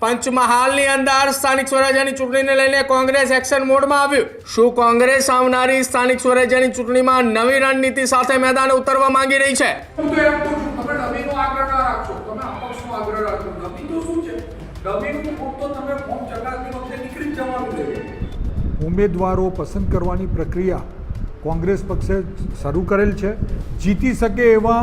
પંચમહાલની અંદર સ્થાનિક સ્વરાજ્યની ચૂંટણીને લઈને કોંગ્રેસ એક્શન મોડમાં આવ્યું। શું કોંગ્રેસ આવનારી સ્થાનિક સ્વરાજ્યની ચૂંટણીમાં નવી રણનીતિ સાથે મેદાને ઉતરવા માંગી રહી છે? હું તો એમ કહું છું, તમે ડમીનો આગ્રહ ના રાખશો, તમે અપક્ષનો આગ્રહ રાખશો। ડમી તો શું છે? ડમીનું ફોર્મ તો તમે ફોર્મ ચકાસણી વખતે નીકળી જ જવાનું છે। ઉમેદવારો પસંદ કરવાની પ્રક્રિયા કોંગ્રેસ પક્ષે શરૂ કરેલ છે। જીતી શકે એવા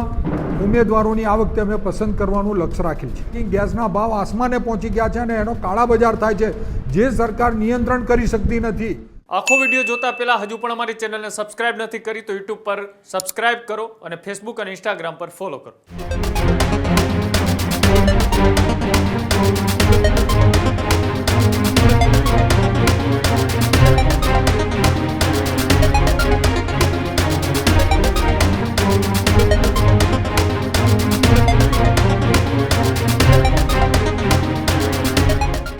ઉમેદવારોની આ વખતે અમે પસંદ કરવાનું લક્ષ્ય રાખેલ છે। ગેસના ભાવ આસમાને પહોંચી ગયા છે અને એનો કાળા બજાર થાય છે, જે સરકાર નિયંત્રણ કરી શકતી નથી। આખો વિડીયો જોતા પહેલા હજુ પણ અમારી ચેનલને સબસ્ક્રાઇબ નથી કરી તો યુટ્યુબ પર સબસ્ક્રાઇબ કરો અને ફેસબુક અને ઇન્સ્ટાગ્રામ પર ફોલો કરો।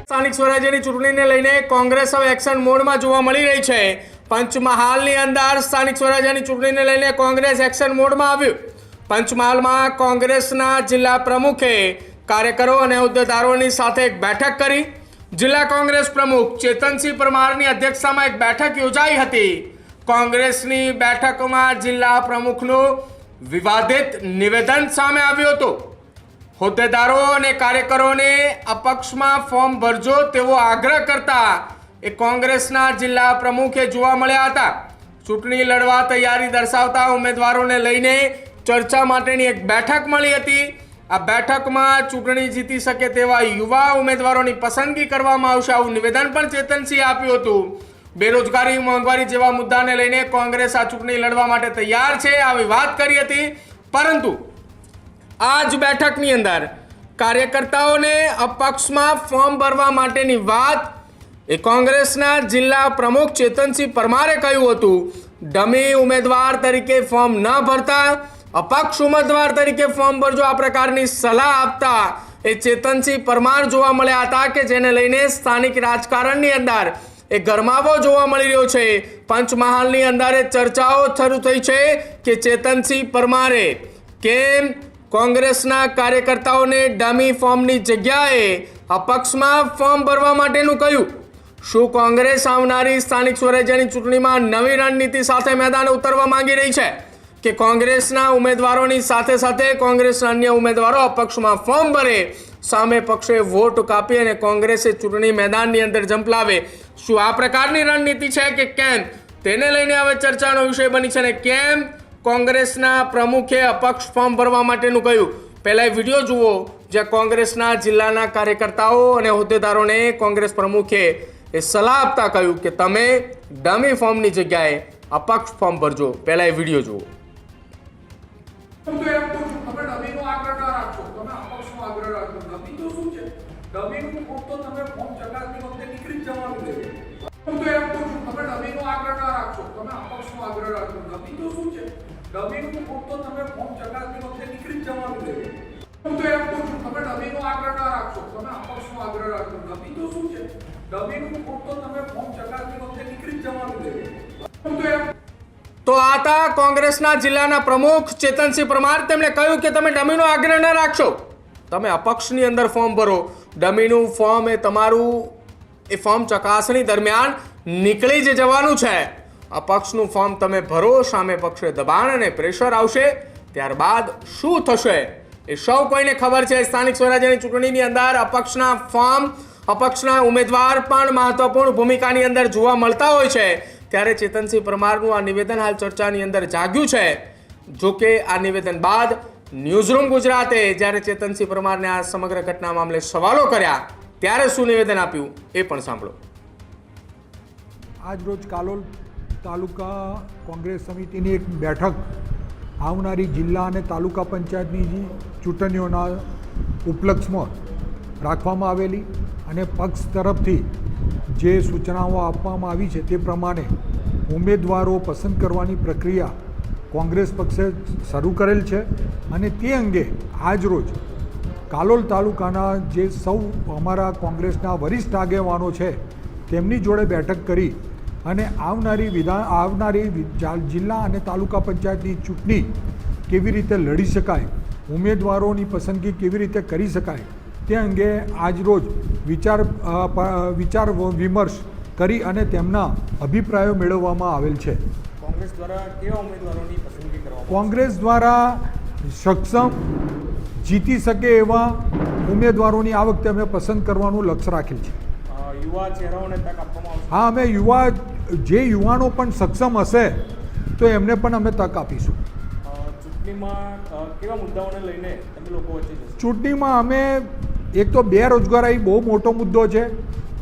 સ્થાનિક સ્વરાજ્યની ચૂંટણીને લઈને કોંગ્રેસ હવે એક્શન મોડમાં જોવા મળી રહી છે। પંચમહાલની અંદર સ્થાનિક સ્વરાજ્યની ચૂંટણીને લઈને કોંગ્રેસ એક્શન મોડમાં આવ્યું। પંચમહાલમાં કોંગ્રેસના જિલ્લા પ્રમુખે કાર્યકરો અને હોદ્દેદારોની સાથે એક બેઠક કરી। જિલ્લા કોંગ્રેસ પ્રમુખ ચેતનસિંહ પરમારની અધ્યક્ષતામાં એક બેઠક યોજાઈ હતી। કોંગ્રેસની બેઠકમાં જિલ્લા પ્રમુખનું વિવાદિત નિવેદન સામે આવ્યું હતું। હોદ્દેદારો અને કાર્યકરોને અપક્ષમાં ફોર્મ ભરજો તેવો આગ્રહ કરતા એ કોંગ્રેસના જિલ્લા પ્રમુખે જોવા મળ્યા હતા। ચૂંટણી લડવા તૈયારી દર્શાવતા ઉમેદવારોને લઈને ચર્ચા માટેની એક બેઠક મળી હતી। આ બેઠકમાં ચૂંટણી જીતી શકે તેવા યુવા ઉમેદવારોની પસંદગી કરવામાં આવશે આવું નિવેદન પણ ચેતનસિંહે આપ્યું હતું। બેરોજગારી, મોંઘવારી જેવા મુદ્દાને લઈને કોંગ્રેસ આ ચૂંટણી લડવા માટે તૈયાર છે આવી વાત કરી હતી। પરંતુ આ જ બેઠકની અંદર કાર્યકર્તાઓને અપક્ષમાં ફોર્મ ભરવા માટેની વાત એ કોંગ્રેસના જિલ્લા પ્રમુખ ચેતનસિંહ પરમારે કહ્યું હતું। ડમી ઉમેદવાર તરીકે ફોર્મ ન ભરતા અપક્ષ ઉમેદવાર તરીકે ફોર્મ ભરજો આ પ્રકારની સલાહ આપતા એ ચેતનસિંહ પરમાર જોવા મળ્યા હતા કે જેને લઈને સ્થાનિક રાજકારણની અંદર એ ગરમાવો જોવા મળી રહ્યો છે। પંચમહાલની અંદર ચર્ચાઓ શરૂ થઈ છે કે ચેતનસિંહ પરમારે કેમ કોંગ્રેસના કાર્યકર્તાઓને ડમી ફોર્મની જગ્યાએ અપક્ષમાં ફોર્મ ભરવા માટેનું કહ્યું। શું કોંગ્રેસ આવનારી સ્થાનિક સ્વરાજ્યની ચૂંટણીમાં નવી રણનીતિ સાથે મેદાને ઉતરવા માંગી રહી છે કે કોંગ્રેસના ઉમેદવારોની સાથે સાથે કોંગ્રેસના અન્ય ઉમેદવારો અપક્ષમાં ફોર્મ ભરે, સામે પક્ષે વોટ કાપી અને કોંગ્રેસે ચૂંટણી મેદાનની અંદર ઝંપલાવે? શું આ પ્રકારની રણનીતિ છે કે કેમ, તેને લઈને હવે ચર્ચાનો વિષય બની છે। અને કેમ કોંગ્રેસના પ્રમુખે અપક્ષ ફોર્મ ભરવા માટેનું કહ્યું? પહેલા વિડીયો જુઓ જ્યાં કોંગ્રેસના જિલ્લાના કાર્યકર્તાઓ અને હોદ્દેદારોને કોંગ્રેસ પ્રમુખે એ સલાહ આપતા કહ્યું કે તમે ડમી ફોર્મની જગ્યાએ અપક્ષ ફોર્મ ભરજો। પહેલા એ વિડીયો જુઓ। હું તો એમ કહું છું, તમે ડમીનો આગ્રહ ના રાખશો, તમે અપક્ષનો આગ્રહ રાખશો। ડમી તો શું છે? ડમીનું ફોર્મ તો તમે ફોર્મ ચકાસણી વખતે નીકળી જ જવાનું છે। હું તો એમ કહું છું, તમે ડમીનો આગ્રહ ના રાખશો, તમે અપક્ષનો આગ્રહ રાખશો। ડમી તો શું છે? ડમીનું ફોર્મ તો તમે ફોર્મ ચકાસણી વખતે નીકળી જ જવાનું છે। હું તો એમ કહું છું, તમે ડમીનો આગ્રહ ના રાખશો, તમે અપક્ષનો આગ્રહ રાખશો। ડમી તો શું છે? ડમીનું ફોર્મ તો તમે ફોર્મ ચકાસણી વખતે નીકળી જ જવાનું છે। હું તો એમ તો આ હતા કોંગ્રેસના જિલ્લાના પ્રમુખ ચેતનસિંહ પરમાર। તેમણે કહ્યું કે તમે ડમીનો આગ્રહ ન રાખશો, તમે અપક્ષની અંદર ફોર્મ ભરો। ડમીનું ફોર્મ એ તમારું એ ફોર્મ ચકાસણી દરમિયાન નીકળી જ જવાનું છે। અપક્ષનું ફોર્મ તમે ભરો, સામે પક્ષે દબાણ અને પ્રેશર આવશે, ત્યારબાદ શું થશે એ સૌ કોઈને ખબર છે। સ્થાનિક સ્વરાજ્યની ચૂંટણીની અંદર અપક્ષના ફોર્મ, અપક્ષના ઉમેદવાર પણ મહત્વપૂર્ણ ભૂમિકાની અંદર જોવા મળતા હોય છે। ત્યારે ચેતનસિંહ પરમારનું આ નિવેદન હાલ ચર્ચાની અંદર જાગ્યું છે। જોકે આ નિવેદન બાદ ન્યૂઝરૂમ ગુજરાતે જ્યારે ચેતનસિંહ પરમારને આ સમગ્ર ઘટના મામલે સવાલો કર્યા ત્યારે શું નિવેદન આપ્યું એ પણ સાંભળો। આજ રોજ કાલોલ તાલુકા કોંગ્રેસ સમિતિની એક બેઠક આવનારી જિલ્લા અને તાલુકા પંચાયતની ચૂંટણીઓના ઉપલક્ષમાં રાખવામાં આવેલી અને પક્ષ તરફથી જે સૂચનાઓ આપવામાં આવી છે તે પ્રમાણે ઉમેદવારો પસંદ કરવાની પ્રક્રિયા કોંગ્રેસ પક્ષે શરૂ કરેલ છે। અને તે અંગે આજ રોજ કાલોલ તાલુકાના જે સૌ અમારા કોંગ્રેસના વરિષ્ઠ આગેવાનો છે તેમની જોડે બેઠક કરી અને આવનારી જિલ્લા અને તાલુકા પંચાયતની ચૂંટણી કેવી રીતે લડી શકાય, ઉમેદવારોની પસંદગી કેવી રીતે કરી શકાય તે અંગે આજરોજ વિચાર વિમર્શ કરી અને તેમના અભિપ્રાયો મેળવવામાં આવેલ છે. કોંગ્રેસ દ્વારા કેવા ઉમેદવારોની પસંદગી કરવામાં કોંગ્રેસ દ્વારા સક્ષમ જીતી શકે એવા ઉમેદવારોની આ વખતે અમે પસંદ કરવાનું લક્ષ્ય રાખેલ છે. યુવા ચહેરાઓને તક આપવામાં આવશે. હા, અમે જે યુવાનો પણ સક્ષમ હશે તો એમને પણ અમે તક આપીશું. ચૂંટણીમાં કેવા મુદ્દાઓને લઈને તમે લોકો વચ્ચે જશો? ચૂંટણીમાં અમે એક તો બેરોજગારી બહુ મોટો મુદ્દો છે,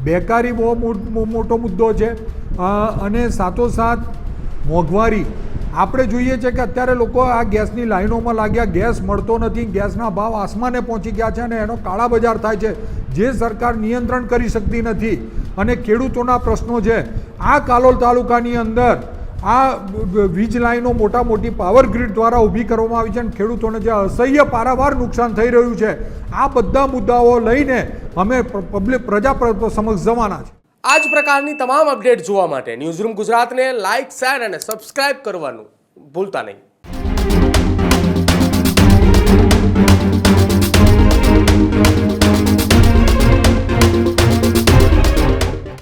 બેકારી બહુ મોટો મુદ્દો છે, અને સાથોસાથ મોંઘવારી. આપણે જોઈએ છે કે અત્યારે લોકો આ ગેસની લાઈનોમાં લાગ્યા, ગેસ મળતો નથી, ગેસના ભાવ આસમાને પહોંચી ગયા છે અને એનો કાળા બજાર થાય છે, જે સરકાર નિયંત્રણ કરી શકતી નથી. અને ખેડૂતોના પ્રશ્નો છે. આ કાલોલ તાલુકાની અંદર આ વીજ લાઈનો મોટી પાવર ગ્રીડ દ્વારા ઊભી કરવામાં આવી છે અને ખેડૂતોને જે અસહ્ય પારાવાર નુકસાન થઈ રહ્યું છે, આ બધા મુદ્દાઓ લઈને અમે પ્રજા સમક્ષ જવાના છે. આ જ પ્રકારની તમામ અપડેટ જોવા માટે ન્યૂઝરૂમ ગુજરાતને લાઇક, શેર અને સબસ્ક્રાઇબ કરવાનું ભૂલતા નહીં.